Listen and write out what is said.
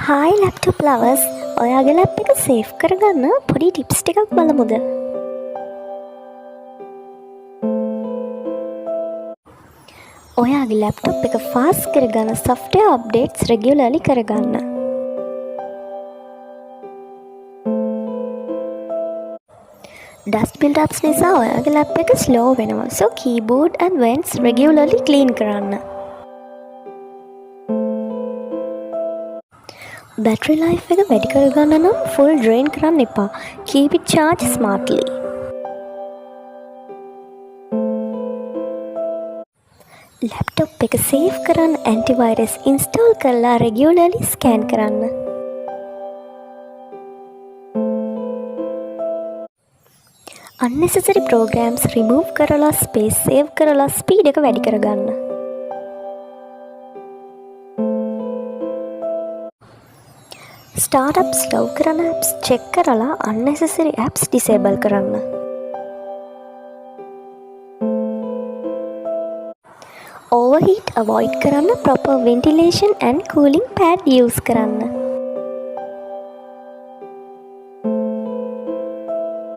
Hi laptop lovers, ඔයාගේ lap එක safe කරගන්න පොඩි ටිප්ස් ටිකක් බලමුද? ඔයාගේ ලැප්ටොප් එක ෆාස්ට් කරගන්න software updates regularly කරගන්න. dust build-ups නිසා ඔයාගේ ලැප් එක slow වෙනවා. So keyboard and vents regularly clean කරන්න. Battery life එක වැඩි කරගන්න නම් full drain කරන්න එපා. Keep it charged smartly. Laptop එක සේව් කරන්න antivirus install කරලා regularly scan කරන්න. unnecessary programs remove කරලා space save කරලා speed එක වැඩි කරගන්න. startup slow කරන apps check කරලා unnecessary apps disable කරන්න. overheat avoid කරන්න proper ventilation and cooling pad use කරන්න.